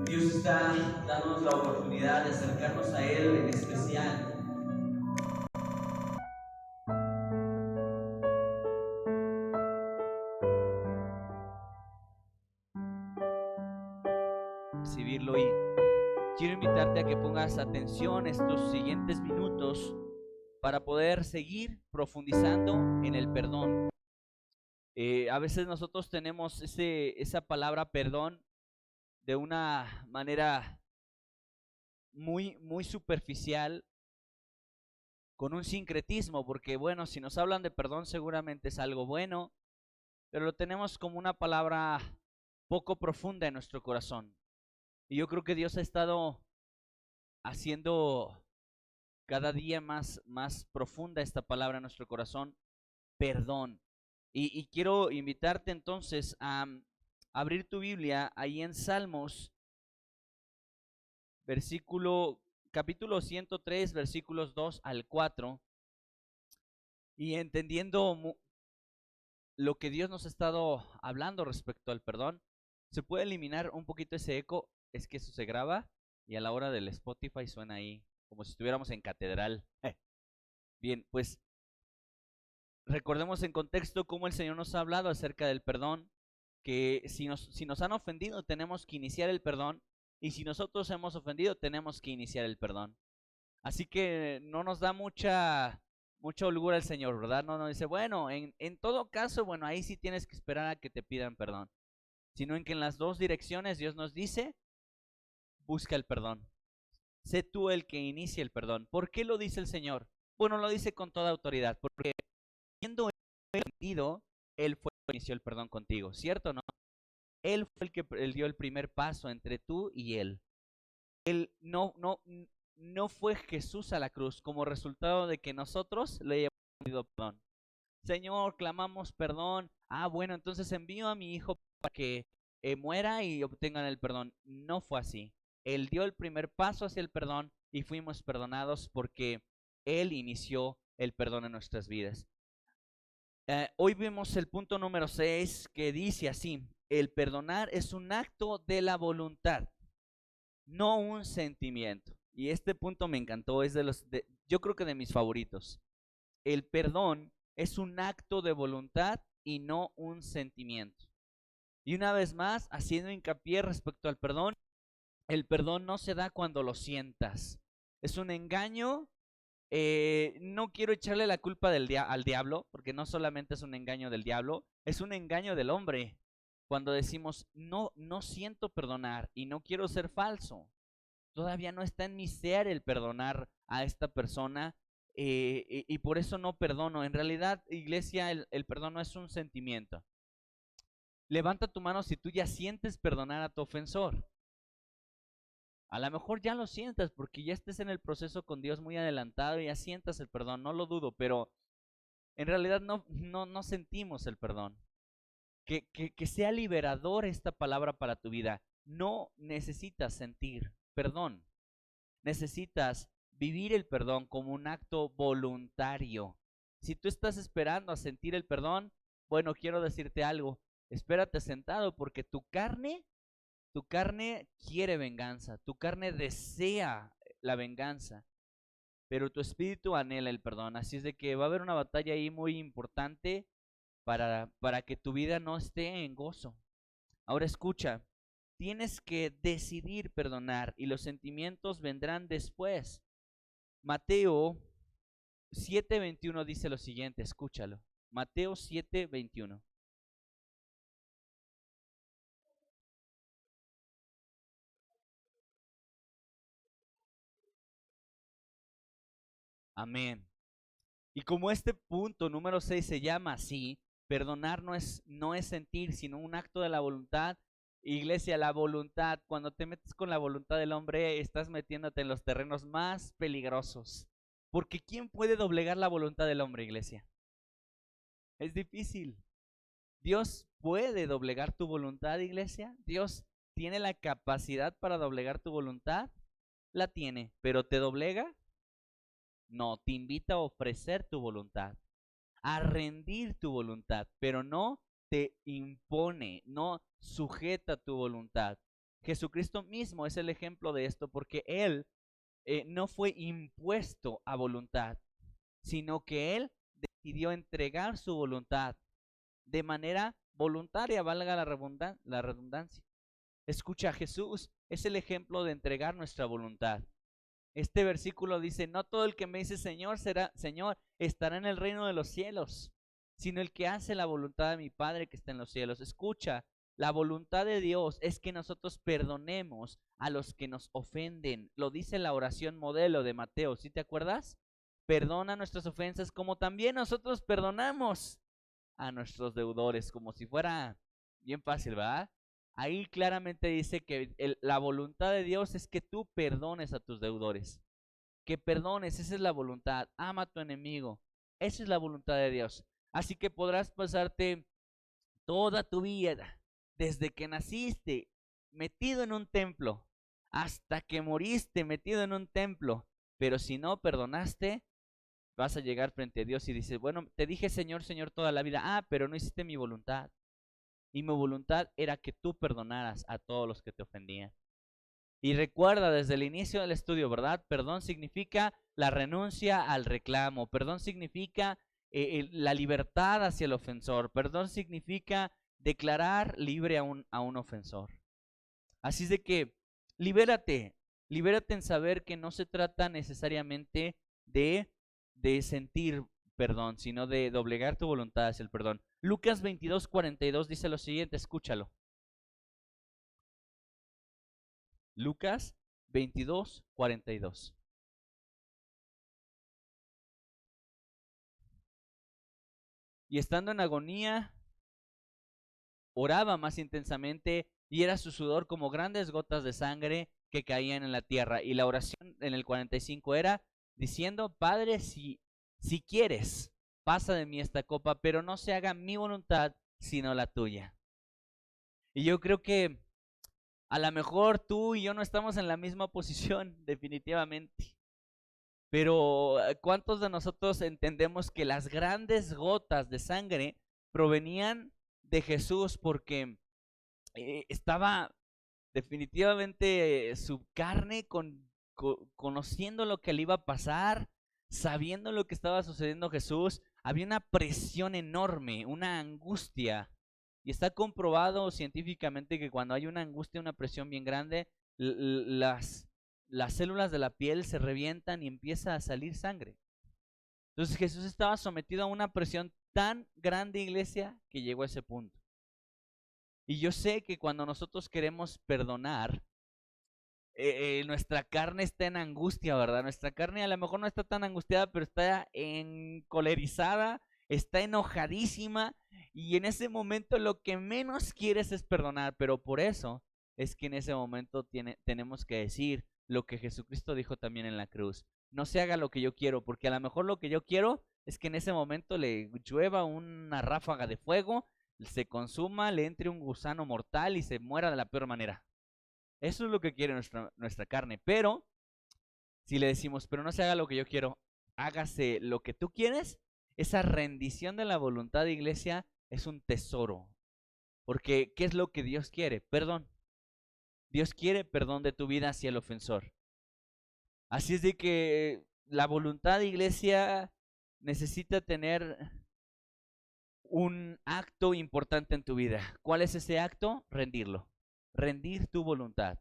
Dios está dándonos la oportunidad de acercarnos a Él en especial. Recibirlo, y quiero invitarte a que pongas atención estos siguientes minutos para poder seguir profundizando en el perdón. A veces nosotros tenemos esa palabra perdón de una manera muy superficial, con un sincretismo, porque bueno, si nos hablan de perdón seguramente es algo bueno, pero lo tenemos como una palabra poco profunda en nuestro corazón. Y yo creo que Dios ha estado haciendo cada día más profunda esta palabra en nuestro corazón, perdón. Y quiero invitarte entonces a abrir tu Biblia ahí en Salmos, versículo, capítulo 103, versículos 2 al 4, y entendiendo lo que Dios nos ha estado hablando respecto al perdón. Se puede eliminar un poquito ese eco, es que eso se graba y a la hora del Spotify suena ahí como si estuviéramos en catedral. Bien, pues recordemos en contexto cómo el Señor nos ha hablado acerca del perdón, que si nos han ofendido tenemos que iniciar el perdón, y si nosotros hemos ofendido tenemos que iniciar el perdón. Así que no nos da mucha holgura el Señor, ¿verdad? No nos dice, bueno, en todo caso, bueno, ahí sí tienes que esperar a que te pidan perdón, sino en que en las dos direcciones Dios nos dice, busca el perdón. Sé tú el que inicie el perdón. ¿Por qué lo dice el Señor? Bueno, lo dice con toda autoridad, porque siendo Él ofendido, Él fue el que inició el perdón contigo, ¿cierto o no? Él fue el que él dio el primer paso entre tú y Él. Él no fue Jesús a la cruz como resultado de que nosotros le hayamos pedido perdón. Señor, clamamos perdón. Ah, bueno, entonces envío a mi hijo para que muera y obtengan el perdón. No fue así. Él dio el primer paso hacia el perdón y fuimos perdonados porque Él inició el perdón en nuestras vidas. Hoy vemos el punto número 6, que dice así: el perdonar es un acto de la voluntad, no un sentimiento. Y este punto me encantó, es yo creo que de mis favoritos. El perdón es un acto de voluntad y no un sentimiento. Y una vez más, haciendo hincapié respecto al perdón, el perdón no se da cuando lo sientas. Es un engaño. No quiero echarle la culpa al diablo, porque no solamente es un engaño del diablo, es un engaño del hombre. Cuando decimos, no siento perdonar y no quiero ser falso, todavía no está en mi ser el perdonar a esta persona, y por eso no perdono. En realidad, iglesia, el perdón no es un sentimiento. Levanta tu mano si tú ya sientes perdonar a tu ofensor. A lo mejor ya lo sientas porque ya estés en el proceso con Dios muy adelantado y ya sientas el perdón, no lo dudo, pero en realidad no sentimos el perdón. Que sea liberador esta palabra para tu vida. No necesitas sentir perdón. Necesitas vivir el perdón como un acto voluntario. Si tú estás esperando a sentir el perdón, bueno, quiero decirte algo. Espérate sentado porque tu carne quiere venganza, tu carne desea la venganza, pero tu espíritu anhela el perdón. Así es de que va a haber una batalla ahí muy importante para que tu vida no esté en gozo. Ahora escucha, tienes que decidir perdonar y los sentimientos vendrán después. Mateo 7:21 dice lo siguiente, escúchalo. Mateo 7:21. Amén. Y como este punto número 6 se llama así, perdonar no es sentir, sino un acto de la voluntad. Iglesia, la voluntad, cuando te metes con la voluntad del hombre, estás metiéndote en los terrenos más peligrosos. Porque ¿quién puede doblegar la voluntad del hombre, iglesia? Es difícil. Dios puede doblegar tu voluntad, iglesia. Dios tiene la capacidad para doblegar tu voluntad. La tiene, pero ¿te doblega? No, te invita a ofrecer tu voluntad, a rendir tu voluntad, pero no te impone, no sujeta tu voluntad. Jesucristo mismo es el ejemplo de esto porque Él no fue impuesto a voluntad, sino que Él decidió entregar su voluntad de manera voluntaria, valga la redundancia. Escucha, Jesús es el ejemplo de entregar nuestra voluntad. Este versículo dice, no todo el que me dice Señor será Señor, estará en el reino de los cielos, sino el que hace la voluntad de mi Padre que está en los cielos. Escucha, la voluntad de Dios es que nosotros perdonemos a los que nos ofenden. Lo dice la oración modelo de Mateo, ¿sí te acuerdas? Perdona nuestras ofensas como también nosotros perdonamos a nuestros deudores, como si fuera bien fácil, ¿verdad? Ahí claramente dice que la voluntad de Dios es que tú perdones a tus deudores, que perdones, esa es la voluntad, ama a tu enemigo, esa es la voluntad de Dios. Así que podrás pasarte toda tu vida, desde que naciste, metido en un templo, hasta que moriste metido en un templo, pero si no perdonaste, vas a llegar frente a Dios y dices, bueno, te dije Señor, Señor toda la vida, pero no hiciste mi voluntad. Y mi voluntad era que tú perdonaras a todos los que te ofendían. Y recuerda desde el inicio del estudio, ¿verdad? Perdón significa la renuncia al reclamo, perdón significa la libertad hacia el ofensor, perdón significa declarar libre a un ofensor. Así es de que libérate, libérate en saber que no se trata necesariamente de sentir perdón, sino de doblegar tu voluntad hacia el perdón. Lucas 22:42 dice lo siguiente, escúchalo. Lucas 22:42. Y estando en agonía, oraba más intensamente y era su sudor como grandes gotas de sangre que caían en la tierra. Y la oración en el 45 era diciendo, Padre, si quieres, pasa de mí esta copa, pero no se haga mi voluntad, sino la tuya. Y yo creo que a lo mejor tú y yo no estamos en la misma posición, definitivamente. Pero ¿cuántos de nosotros entendemos que las grandes gotas de sangre provenían de Jesús porque estaba definitivamente su carne conociendo lo que le iba a pasar, sabiendo lo que estaba sucediendo a Jesús? Había una presión enorme, una angustia. Y está comprobado científicamente que cuando hay una angustia, una presión bien grande, las células de la piel se revientan y empieza a salir sangre. Entonces Jesús estaba sometido a una presión tan grande, iglesia, que llegó a ese punto. Y yo sé que cuando nosotros queremos perdonar, nuestra carne está en angustia, ¿verdad? Nuestra carne a lo mejor no está tan angustiada, pero está encolerizada, está enojadísima, y en ese momento lo que menos quieres es perdonar, pero por eso es que en ese momento tenemos que decir lo que Jesucristo dijo también en la cruz. No se haga lo que yo quiero, porque a lo mejor lo que yo quiero es que en ese momento le llueva una ráfaga de fuego, se consuma, le entre un gusano mortal y se muera de la peor manera. Eso es lo que quiere nuestra carne. Pero si le decimos, pero no se haga lo que yo quiero, hágase lo que tú quieres, esa rendición de la voluntad de iglesia es un tesoro. Porque, ¿qué es lo que Dios quiere? Perdón. Dios quiere perdón de tu vida hacia el ofensor. Así es de que la voluntad de iglesia necesita tener un acto importante en tu vida. ¿Cuál es ese acto? Rendirlo. Rendir tu voluntad.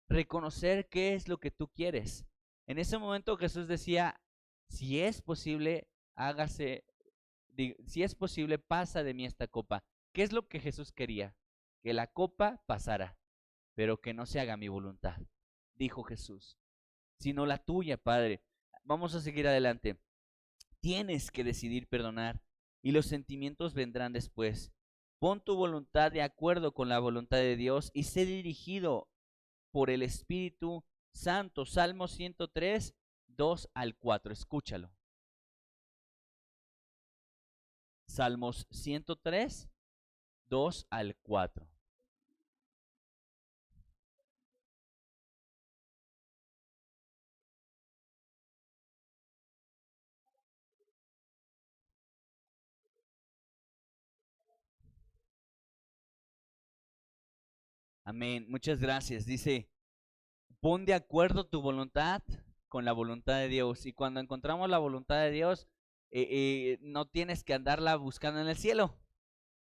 Reconocer qué es lo que tú quieres. En ese momento Jesús decía, si es posible, hágase, si es posible, pasa de mí esta copa. ¿Qué es lo que Jesús quería? Que la copa pasara, pero que no se haga mi voluntad, dijo Jesús, sino la tuya, Padre. Vamos a seguir adelante. Tienes que decidir perdonar y los sentimientos vendrán después. Pon tu voluntad de acuerdo con la voluntad de Dios y sé dirigido por el Espíritu Santo. Salmo 103, 2 al 4. Escúchalo. Salmos 103, 2 al 4. Amén. Muchas gracias. Dice, pon de acuerdo tu voluntad con la voluntad de Dios. Y cuando encontramos la voluntad de Dios, no tienes que andarla buscando en el cielo.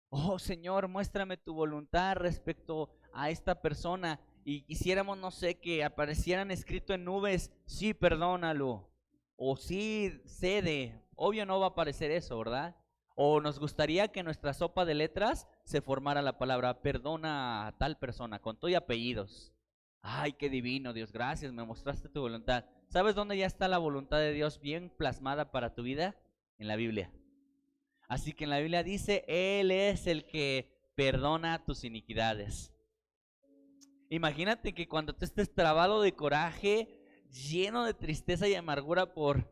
Oh Señor, muéstrame tu voluntad respecto a esta persona. Y quisiéramos, no sé, que aparecieran escrito en nubes, sí, perdónalo. O sí, cede. Obvio no va a aparecer eso, ¿verdad? O nos gustaría que en nuestra sopa de letras se formara la palabra perdona a tal persona con todo y apellidos. Ay, qué divino, Dios, gracias, me mostraste tu voluntad. ¿Sabes dónde ya está la voluntad de Dios bien plasmada para tu vida? En la Biblia. Así que en la Biblia dice, Él es el que perdona tus iniquidades. Imagínate que cuando tú estés trabado de coraje, lleno de tristeza y amargura por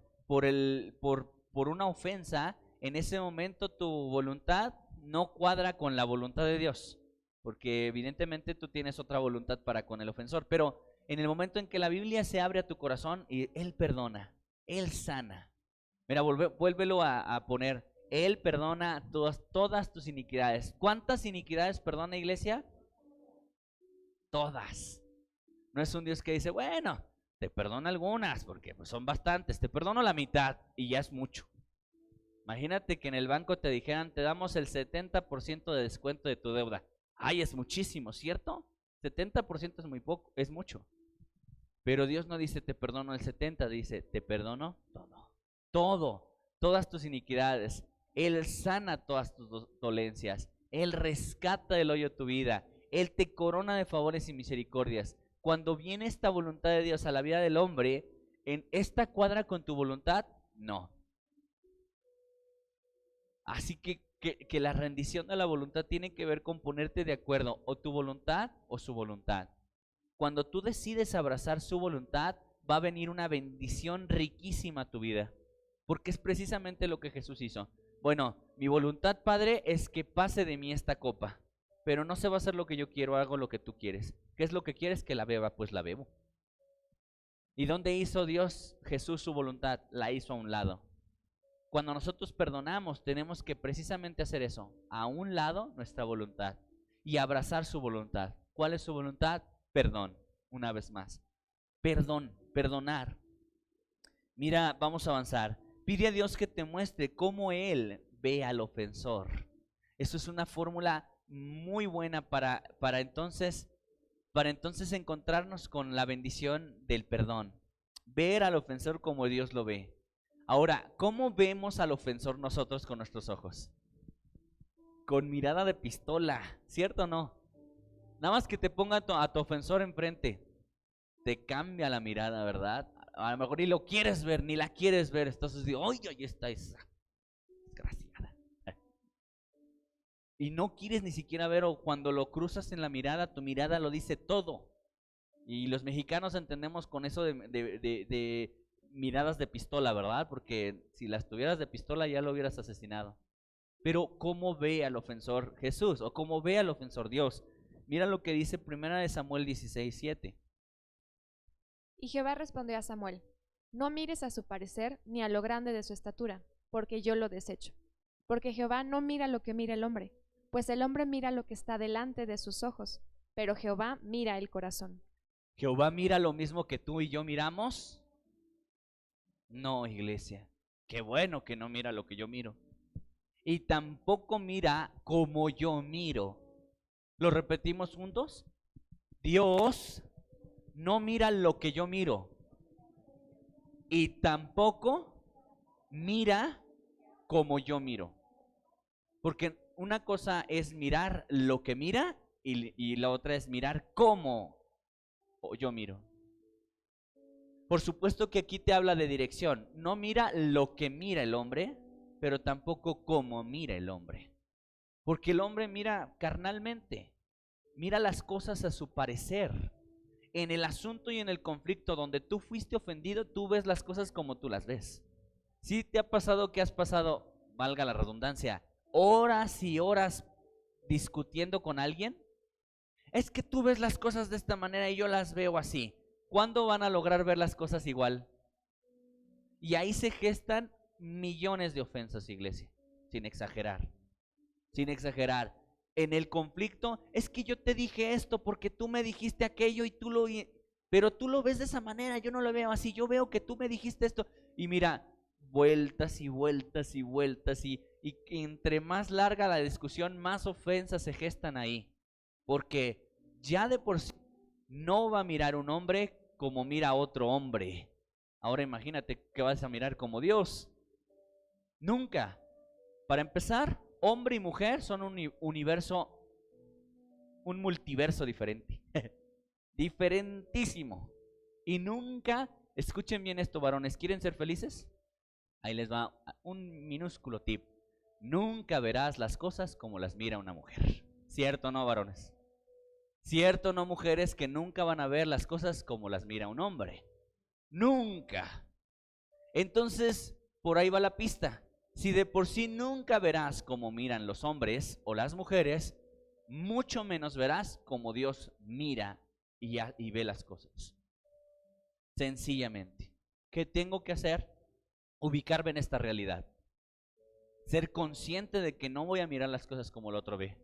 una ofensa, en ese momento tu voluntad no cuadra con la voluntad de Dios, porque evidentemente tú tienes otra voluntad para con el ofensor, pero en el momento en que la Biblia se abre a tu corazón y Él perdona, Él sana. Mira, vuélvelo a poner. Él perdona todas tus iniquidades. ¿Cuántas iniquidades perdona, iglesia? Todas. No es un Dios que dice, bueno, te perdono algunas, porque pues son bastantes, te perdono la mitad y ya es mucho. Imagínate que en el banco te dijeran, te damos el 70% de descuento de tu deuda. Ay, es muchísimo, ¿cierto? 70% es muy poco, es mucho. Pero Dios no dice, te perdono el 70, dice, te perdono todo. Todo, todas tus iniquidades. Él sana todas tus dolencias. Él rescata del hoyo tu vida. Él te corona de favores y misericordias. Cuando viene esta voluntad de Dios a la vida del hombre, ¿en esta cuadra con tu voluntad? No. Así que la rendición de la voluntad tiene que ver con ponerte de acuerdo, o tu voluntad o su voluntad. Cuando tú decides abrazar su voluntad, va a venir una bendición riquísima a tu vida, porque es precisamente lo que Jesús hizo. Bueno, mi voluntad, Padre, es que pase de mí esta copa, pero no se va a hacer lo que yo quiero, hago lo que tú quieres. ¿Qué es lo que quieres? Que la beba, pues la bebo. ¿Y dónde hizo Dios, Jesús, su voluntad? La hizo a un lado. Cuando nosotros perdonamos, tenemos que precisamente hacer eso, a un lado nuestra voluntad y abrazar su voluntad. ¿Cuál es su voluntad? Perdón, una vez más. Perdón, perdonar. Mira, vamos a avanzar. Pide a Dios que te muestre cómo Él ve al ofensor. Eso es una fórmula muy buena para entonces encontrarnos con la bendición del perdón. Ver al ofensor como Dios lo ve. Ahora, ¿cómo vemos al ofensor nosotros con nuestros ojos? Con mirada de pistola, ¿cierto o no? Nada más que te ponga a tu ofensor enfrente, te cambia la mirada, ¿verdad? A lo mejor ni lo quieres ver, ni la quieres ver. Entonces digo, ¡ay, ahí está esa desgraciada! Y no quieres ni siquiera ver, o cuando lo cruzas en la mirada, tu mirada lo dice todo. Y los mexicanos entendemos con eso de miradas de pistola, ¿verdad? Porque si las tuvieras de pistola ya lo hubieras asesinado. Pero ¿cómo ve al ofensor Jesús? ¿O cómo ve al ofensor Dios? Mira lo que dice 1 Samuel 16:7. Y Jehová respondió a Samuel: No mires a su parecer ni a lo grande de su estatura, porque yo lo desecho. Porque Jehová no mira lo que mira el hombre, pues el hombre mira lo que está delante de sus ojos, pero Jehová mira el corazón. ¿Jehová mira lo mismo que tú y yo miramos? No, iglesia. Qué bueno que no mira lo que yo miro. Y tampoco mira como yo miro. ¿Lo repetimos juntos? Dios no mira lo que yo miro. Y tampoco mira como yo miro. Porque una cosa es mirar lo que mira y la otra es mirar cómo yo miro. Por supuesto que aquí te habla de dirección. No mira lo que mira el hombre, pero tampoco cómo mira el hombre. Porque el hombre mira carnalmente, mira las cosas a su parecer. En el asunto y en el conflicto donde tú fuiste ofendido, tú ves las cosas como tú las ves. ¿Sí te ha pasado que has pasado, valga la redundancia, horas y horas discutiendo con alguien? Es que tú ves las cosas de esta manera y yo las veo así. ¿Cuándo van a lograr ver las cosas igual? Y ahí se gestan millones de ofensas, iglesia, sin exagerar. Sin exagerar. en el conflicto, es que yo te dije esto porque tú me dijiste aquello y pero tú lo ves de esa manera, yo no lo veo así, yo veo que tú me dijiste esto. Y mira, vueltas y vueltas y vueltas y entre más larga la discusión, más ofensas se gestan ahí. Porque ya de por sí no va a mirar un hombre como mira a otro hombre. Ahora imagínate que vas a mirar como Dios. Nunca. Para empezar, hombre y mujer son un universo, un multiverso diferente. Diferentísimo. Y nunca, escuchen bien esto, varones, ¿quieren ser felices? Ahí les va un minúsculo tip. Nunca verás las cosas como las mira una mujer. ¿Cierto o no, varones? ¿Cierto o no, mujeres, que nunca van a ver las cosas como las mira un hombre? Nunca. Entonces, por ahí va la pista. Si de por sí nunca verás como miran los hombres o las mujeres, mucho menos verás como Dios mira y ve las cosas. Sencillamente, ¿qué tengo que hacer? Ubicarme en esta realidad. Ser consciente de que no voy a mirar las cosas como el otro ve.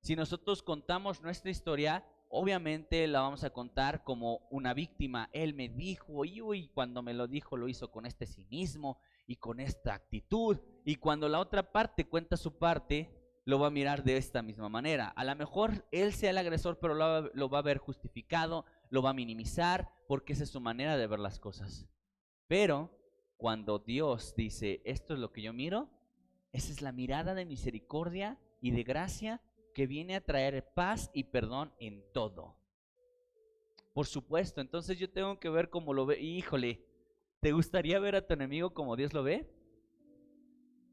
Si nosotros contamos nuestra historia, obviamente la vamos a contar como una víctima. Él me dijo, y cuando me lo dijo lo hizo con este cinismo y con esta actitud. Y cuando la otra parte cuenta su parte, lo va a mirar de esta misma manera. A lo mejor él sea el agresor, pero lo va a ver justificado, lo va a minimizar, porque esa es su manera de ver las cosas. Pero cuando Dios dice, esto es lo que yo miro, esa es la mirada de misericordia y de gracia que viene a traer paz y perdón en todo. Por supuesto, entonces yo tengo que ver cómo lo ve. Híjole, ¿te gustaría ver a tu enemigo como Dios lo ve?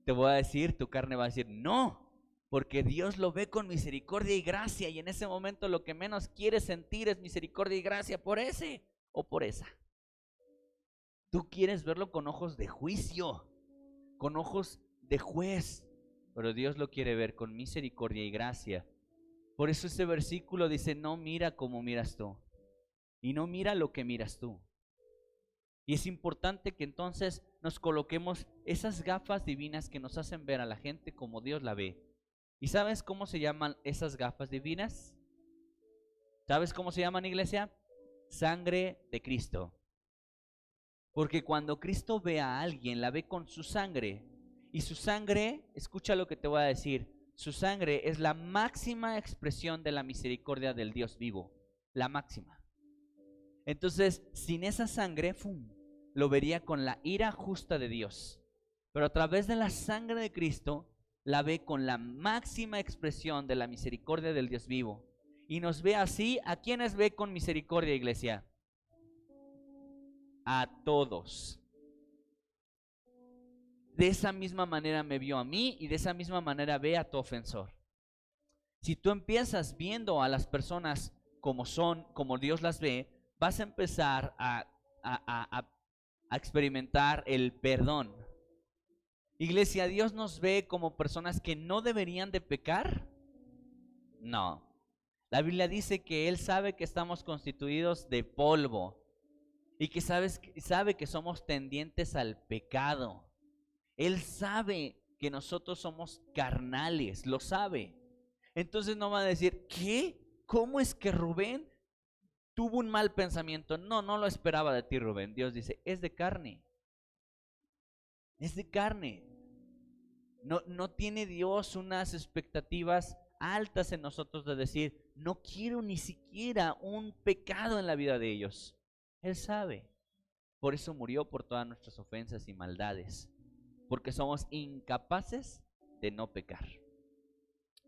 Te voy a decir, tu carne va a decir, no, porque Dios lo ve con misericordia y gracia, y en ese momento lo que menos quieres sentir es misericordia y gracia por ese o por esa. Tú quieres verlo con ojos de juicio, con ojos de juez, pero Dios lo quiere ver con misericordia y gracia. Por eso ese versículo dice, no mira como miras tú, y no mira lo que miras tú. Y es importante que entonces nos coloquemos esas gafas divinas que nos hacen ver a la gente como Dios la ve. ¿Y sabes cómo se llaman esas gafas divinas? ¿Sabes cómo se llaman, iglesia? Sangre de Cristo. Porque cuando Cristo ve a alguien, la ve con su sangre. Y su sangre, escucha lo que te voy a decir, su sangre es la máxima expresión de la misericordia del Dios vivo. La máxima. Entonces, sin esa sangre, ¡fum!, lo vería con la ira justa de Dios. Pero a través de la sangre de Cristo, la ve con la máxima expresión de la misericordia del Dios vivo. Y nos ve así. ¿A quiénes ve con misericordia, iglesia? A todos. De esa misma manera me vio a mí y de esa misma manera ve a tu ofensor. Si tú empiezas viendo a las personas como son, como Dios las ve, vas a empezar a experimentar el perdón. Iglesia, ¿Dios nos ve como personas que no deberían de pecar? No. La Biblia dice que Él sabe que estamos constituidos de polvo y que sabe que somos tendientes al pecado. Él sabe que nosotros somos carnales, lo sabe. Entonces no va a decir, ¿qué? ¿Cómo es que Rubén tuvo un mal pensamiento? No lo esperaba de ti, Rubén. Dios dice, es de carne. Es de carne. No tiene Dios unas expectativas altas en nosotros de decir, no quiero ni siquiera un pecado en la vida de ellos. Él sabe. Por eso murió por todas nuestras ofensas y maldades. Porque somos incapaces de no pecar.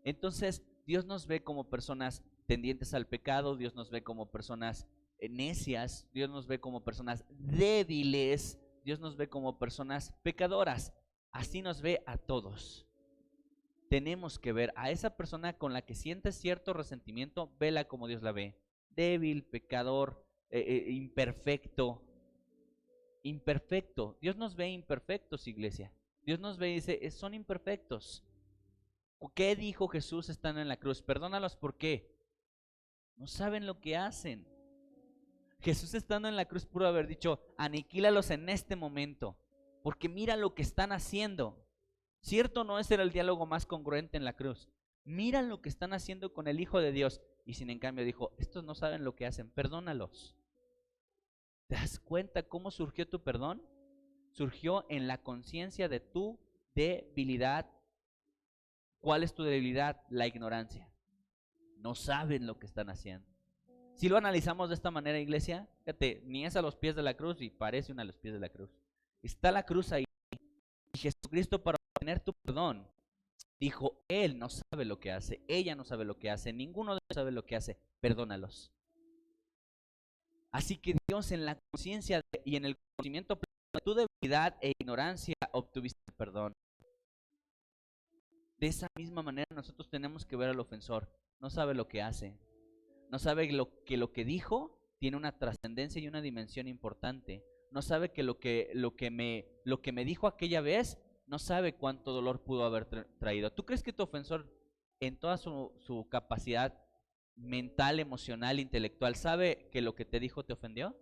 Entonces, Dios nos ve como personas tendientes al pecado, Dios nos ve como personas necias, Dios nos ve como personas débiles, Dios nos ve como personas pecadoras. Así nos ve a todos. Tenemos que ver a esa persona con la que sientes cierto resentimiento, vela como Dios la ve. Débil, pecador, imperfecto. Imperfecto. Dios nos ve imperfectos, iglesia. Dios nos ve y dice, son imperfectos. ¿Qué dijo Jesús estando en la cruz? Perdónalos, ¿por qué? No saben lo que hacen. Jesús estando en la cruz pudo haber dicho, aniquílalos en este momento, porque mira lo que están haciendo. ¿Cierto o no? Ese era el diálogo más congruente en la cruz. Miran lo que están haciendo con el Hijo de Dios. Y sin en cambio dijo, estos no saben lo que hacen, perdónalos. ¿Te das cuenta cómo surgió tu perdón? Surgió en la conciencia de tu debilidad. ¿Cuál es tu debilidad? La ignorancia. No saben lo que están haciendo. Si lo analizamos de esta manera, iglesia, fíjate, ni es a los pies de la cruz y parece una a los pies de la cruz. Está la cruz ahí. Y Jesucristo, para obtener tu perdón, dijo, él no sabe lo que hace, ella no sabe lo que hace, ninguno de ellos sabe lo que hace, perdónalos. Así que Dios, en la conciencia y en el conocimiento de tu debilidad e ignorancia, obtuviste perdón. De esa misma manera nosotros tenemos que ver al ofensor. No sabe lo que hace, no sabe lo que dijo tiene una trascendencia y una dimensión importante. No sabe que lo que me dijo aquella vez, no sabe cuánto dolor pudo haber traído. ¿Tú crees que tu ofensor, en toda su capacidad mental, emocional, intelectual, sabe que lo que te dijo te ofendió?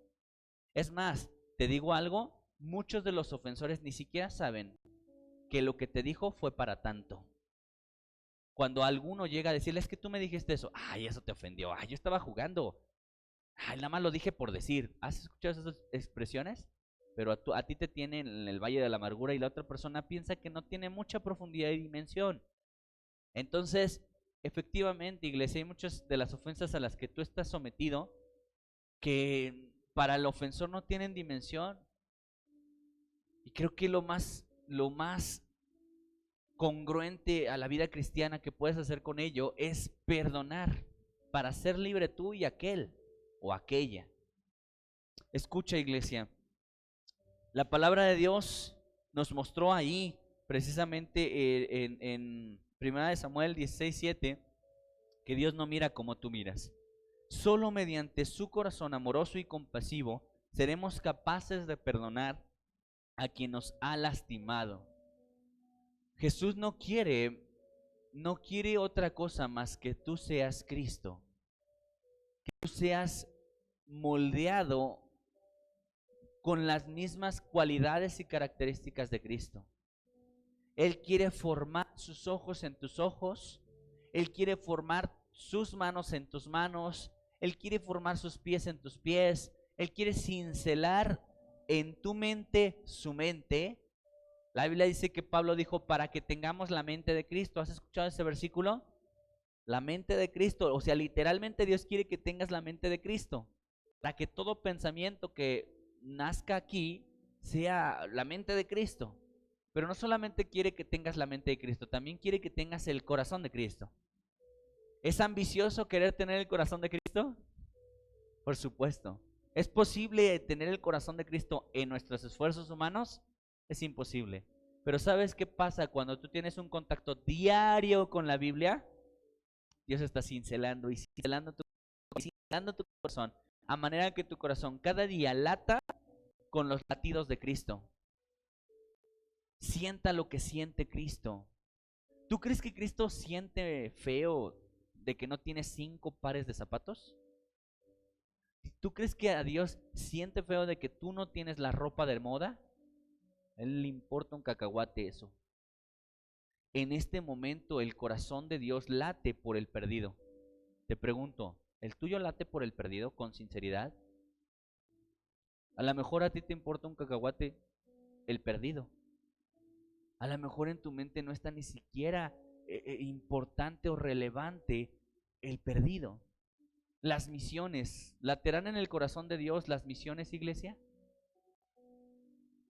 Es más, te digo algo, muchos de los ofensores ni siquiera saben que lo que te dijo fue para tanto. Cuando alguno llega a decirle, es que tú me dijiste eso, ay, eso te ofendió, ay, yo estaba jugando, ay, nada más lo dije por decir. ¿Has escuchado esas expresiones? Pero a ti te tienen en el valle de la amargura y la otra persona piensa que no tiene mucha profundidad y dimensión. Entonces, efectivamente, iglesia, hay muchas de las ofensas a las que tú estás sometido que para el ofensor no tienen dimensión. Y creo que lo más congruente a la vida cristiana que puedes hacer con ello es perdonar para ser libre tú y aquel o aquella. Escucha, iglesia, la palabra de Dios nos mostró ahí precisamente en 1 Samuel 16:7 que Dios no mira como tú miras. Solo mediante su corazón amoroso y compasivo seremos capaces de perdonar a quien nos ha lastimado. Jesús no quiere otra cosa más que tú seas Cristo, que tú seas moldeado con las mismas cualidades y características de Cristo. Él quiere formar sus ojos en tus ojos, Él quiere formar sus manos en tus manos, Él quiere formar sus pies en tus pies, Él quiere cincelar en tu mente su mente. La Biblia dice que Pablo dijo, para que tengamos la mente de Cristo. ¿Has escuchado ese versículo? La mente de Cristo, o sea, literalmente Dios quiere que tengas la mente de Cristo, para que todo pensamiento que nazca aquí sea la mente de Cristo. Pero no solamente quiere que tengas la mente de Cristo, también quiere que tengas el corazón de Cristo. ¿Es ambicioso querer tener el corazón de Cristo? Por supuesto. ¿Es posible tener el corazón de Cristo en nuestros esfuerzos humanos? Es imposible. Pero ¿sabes qué pasa cuando tú tienes un contacto diario con la Biblia? Dios está cincelando y cincelando tu corazón, a manera que tu corazón cada día lata con los latidos de Cristo. Sienta lo que siente Cristo. ¿Tú crees que Cristo siente feo de que no tiene 5 pares de zapatos? ¿Tú crees que a Dios siente feo de que tú no tienes la ropa de moda? A Él le importa un cacahuate eso. En este momento el corazón de Dios late por el perdido. Te pregunto, ¿el tuyo late por el perdido con sinceridad? A lo mejor a ti te importa un cacahuate el perdido. A lo mejor en tu mente no está ni siquiera importante o relevante el perdido. Las misiones, ¿laterán en el corazón de Dios las misiones, iglesia?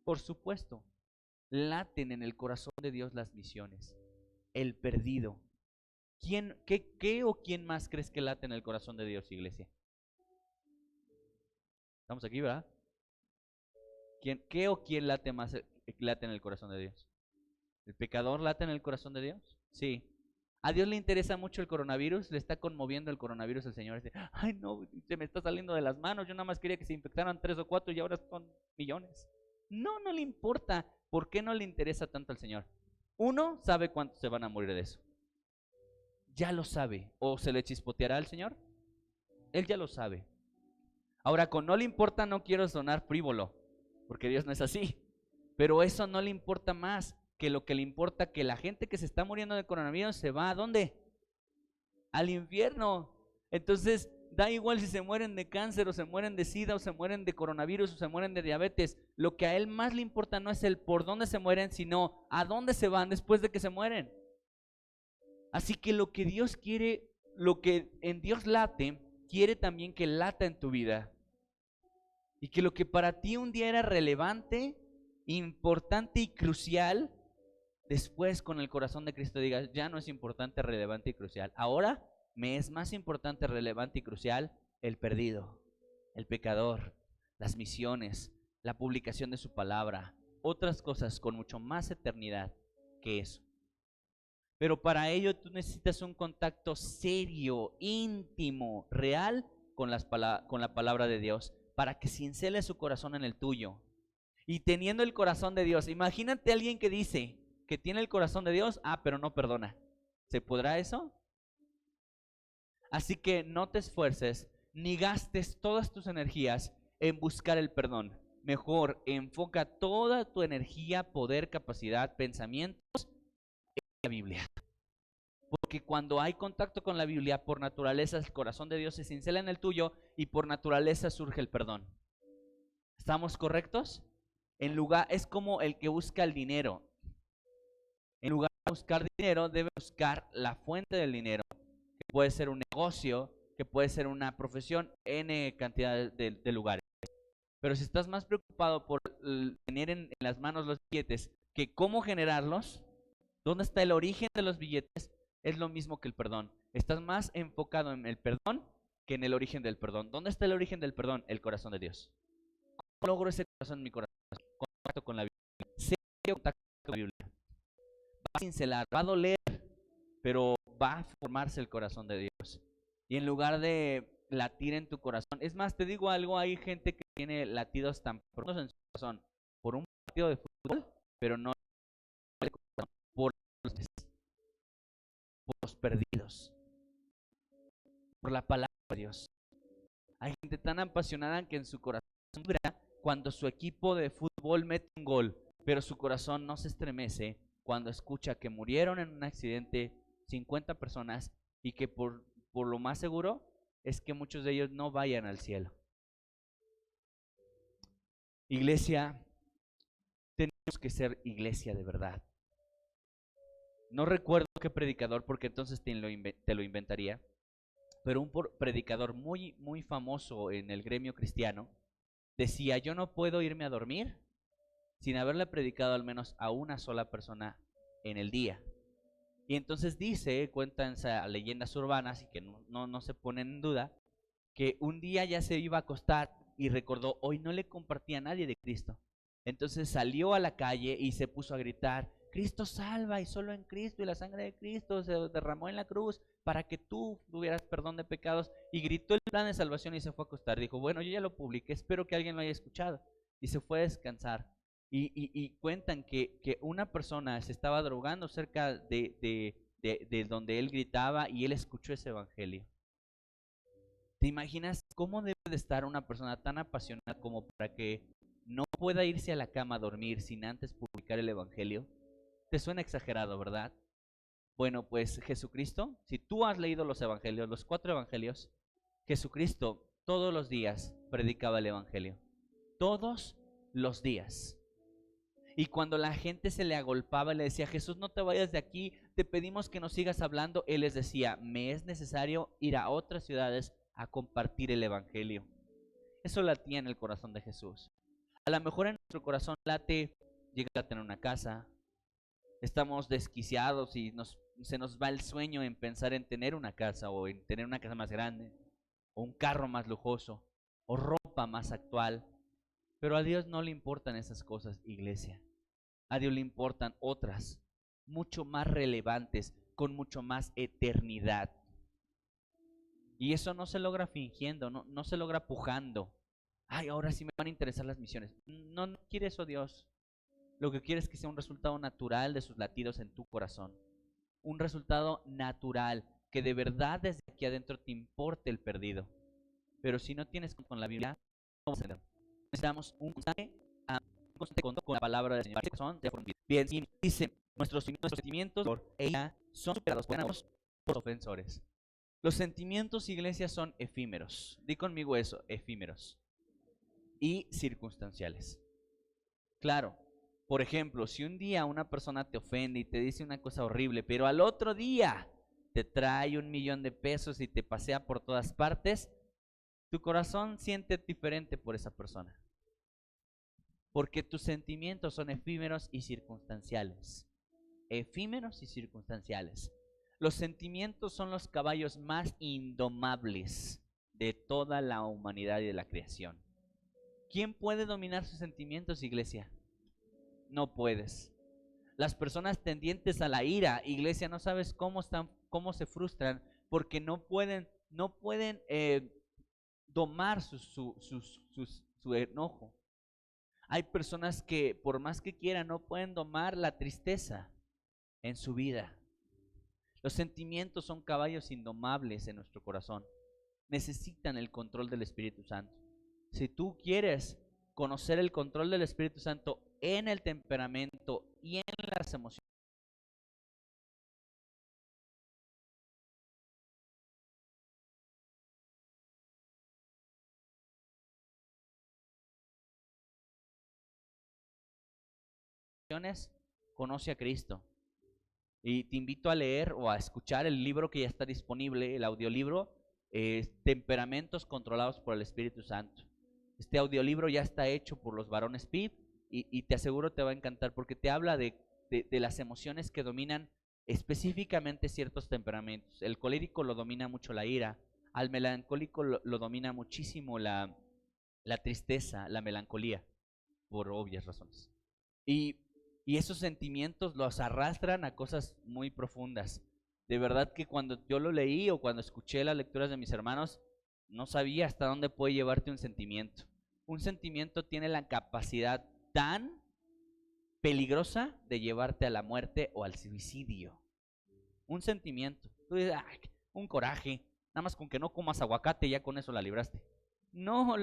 Por supuesto, laten en el corazón de Dios las misiones. El perdido. ¿Qué o quién más crees que late en el corazón de Dios, iglesia? Estamos aquí, ¿verdad? ¿Qué o quién late más late en el corazón de Dios? ¿El pecador late en el corazón de Dios? Sí. A Dios le interesa mucho el coronavirus, le está conmoviendo el coronavirus al Señor. Dice, ay no, se me está saliendo de las manos, yo nada más quería que se infectaran 3 o 4 y ahora son millones. No, no le importa. ¿Por qué no le interesa tanto al Señor? Uno, sabe cuántos se van a morir de eso. Ya lo sabe. ¿O se le chispoteará al Señor? Él ya lo sabe. Ahora, con no le importa, no quiero sonar frívolo, porque Dios no es así. Pero eso no le importa más que lo que le importa, que la gente que se está muriendo de coronavirus se va ¿a dónde? al infierno. Entonces, da igual si se mueren de cáncer o se mueren de sida o se mueren de coronavirus o se mueren de diabetes. Lo que a él más le importa no es el por dónde se mueren, sino a dónde se van después de que se mueren. Así que lo que Dios quiere, lo que en Dios late, quiere también que lata en tu vida. Y que lo que para ti un día era relevante, importante y crucial, después con el corazón de Cristo digas, ya no es importante, relevante y crucial. Ahora me es más importante, relevante y crucial el perdido, el pecador, las misiones, la publicación de su palabra, otras cosas con mucho más eternidad que eso. Pero para ello tú necesitas un contacto serio, íntimo, real con la palabra de Dios, para que cincele su corazón en el tuyo. Y teniendo el corazón de Dios, imagínate a alguien que dice que tiene el corazón de Dios, pero no perdona. ¿Se podrá eso? Así que no te esfuerces ni gastes todas tus energías en buscar el perdón. Mejor enfoca toda tu energía, poder, capacidad, pensamientos en la Biblia. Porque cuando hay contacto con la Biblia, por naturaleza el corazón de Dios se cincela en el tuyo y por naturaleza surge el perdón. ¿Estamos correctos? Es como el que busca el dinero. En lugar de buscar dinero, debe buscar la fuente del dinero, que puede ser un negocio, que puede ser una profesión, N cantidad de lugares. Pero si estás más preocupado por tener en las manos los billetes que cómo generarlos, ¿dónde está el origen de los billetes? Es lo mismo que el perdón. Estás más enfocado en el perdón que en el origen del perdón. ¿Dónde está el origen del perdón? El corazón de Dios. ¿Cómo logro ese corazón en mi corazón? Contacto con la Biblia. Serio contacto con la Biblia. Va a cincelar, va a doler, pero va a formarse el corazón de Dios. Y en lugar de latir en tu corazón, es más, te digo algo, hay gente que tiene latidos tan profundos en su corazón por un partido de fútbol, pero no por los perdidos, por la palabra de Dios. Hay gente tan apasionada que en su corazón vibra cuando su equipo de fútbol mete un gol, pero su corazón no se estremece cuando escucha que murieron en un accidente 50 personas y que por lo más seguro es que muchos de ellos no vayan al cielo. Iglesia, tenemos que ser iglesia de verdad. No recuerdo qué predicador, porque entonces te lo inventaría, pero un predicador muy, muy famoso en el gremio cristiano decía, yo no puedo irme a dormir sin haberle predicado al menos a una sola persona en el día. Y entonces cuentan leyendas urbanas y que no se ponen en duda, que un día ya se iba a acostar y recordó, hoy no le compartí a nadie de Cristo. Entonces salió a la calle y se puso a gritar, Cristo salva y solo en Cristo y la sangre de Cristo se derramó en la cruz para que tú tuvieras perdón de pecados, y gritó el plan de salvación y se fue a acostar. Dijo, bueno, yo ya lo publiqué, espero que alguien lo haya escuchado, y se fue a descansar. Y cuentan que una persona se estaba drogando cerca de donde él gritaba y él escuchó ese evangelio. ¿Te imaginas cómo debe de estar una persona tan apasionada como para que no pueda irse a la cama a dormir sin antes publicar el evangelio? Te suena exagerado, ¿verdad? Bueno, pues Jesucristo, si tú has leído los evangelios, los 4 evangelios, Jesucristo todos los días predicaba el evangelio. Todos los días. Y cuando la gente se le agolpaba y le decía, Jesús, no te vayas de aquí, te pedimos que nos sigas hablando, él les decía, me es necesario ir a otras ciudades a compartir el evangelio. Eso latía en el corazón de Jesús. A lo mejor en nuestro corazón late llegar a tener una casa. Estamos desquiciados y se nos va el sueño en pensar en tener una casa, o en tener una casa más grande, o un carro más lujoso, o ropa más actual. Pero a Dios no le importan esas cosas, iglesia. A Dios le importan otras, mucho más relevantes, con mucho más eternidad. Y eso no se logra fingiendo, no se logra pujando. Ay, ahora sí me van a interesar las misiones. No quiere eso Dios. Lo que quiere es que sea un resultado natural de sus latidos en tu corazón. Un resultado natural, que de verdad desde aquí adentro te importe el perdido. Pero si no tienes con la Biblia, ¿cómo se da? Necesitamos un constante contacto con la palabra del Señor. Bien, y dice, nuestros sentimientos por ella son superados por los ofensores. Los sentimientos, iglesia, son efímeros. Di conmigo eso, efímeros. Y circunstanciales. Claro, por ejemplo, si un día una persona te ofende y te dice una cosa horrible, pero al otro día te trae 1,000,000 de pesos y te pasea por todas partes, tu corazón siente diferente por esa persona. Porque tus sentimientos son efímeros y circunstanciales. Efímeros y circunstanciales. Los sentimientos son los caballos más indomables de toda la humanidad y de la creación. ¿Quién puede dominar sus sentimientos, iglesia? No puedes. Las personas tendientes a la ira, iglesia, no sabes cómo se frustran porque no pueden domar su enojo. Hay personas que por más que quieran no pueden domar la tristeza en su vida. Los sentimientos son caballos indomables en nuestro corazón. Necesitan el control del Espíritu Santo. Si tú quieres conocer el control del Espíritu Santo en el temperamento y en las emociones, conoce a Cristo. Y te invito a leer o a escuchar el libro que ya está disponible, el audiolibro, Temperamentos controlados por el Espíritu Santo. Este audiolibro ya está hecho por los varones Speed y te aseguro te va a encantar porque te habla de las emociones que dominan específicamente ciertos temperamentos. El colérico lo domina mucho la ira, al melancólico lo domina muchísimo la tristeza, la melancolía, por obvias razones. Y esos sentimientos los arrastran a cosas muy profundas. De verdad que cuando yo lo leí o cuando escuché las lecturas de mis hermanos, no sabía hasta dónde puede llevarte un sentimiento. Un sentimiento tiene la capacidad tan peligrosa de llevarte a la muerte o al suicidio. Un sentimiento. Tú dices, un coraje. Nada más con que no comas aguacate, ya con eso la libraste. No,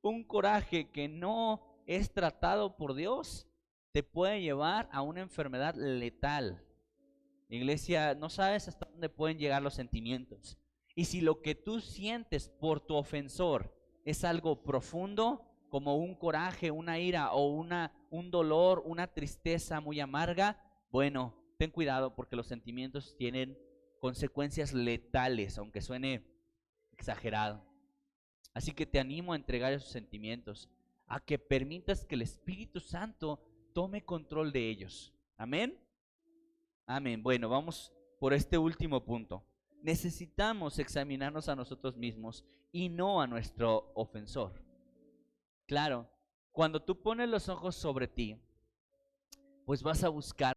un coraje que no es tratado por Dios te puede llevar a una enfermedad letal. Iglesia, no sabes hasta dónde pueden llegar los sentimientos. Y si lo que tú sientes por tu ofensor es algo profundo, como un coraje, una ira o un dolor, una tristeza muy amarga, bueno, ten cuidado porque los sentimientos tienen consecuencias letales, aunque suene exagerado. Así que te animo a entregar esos sentimientos, a que permitas que el Espíritu Santo tome control de ellos. Amén. Amén. Bueno, vamos por este último punto. Necesitamos examinarnos a nosotros mismos y no a nuestro ofensor. Claro, cuando tú pones los ojos sobre ti, pues vas a buscar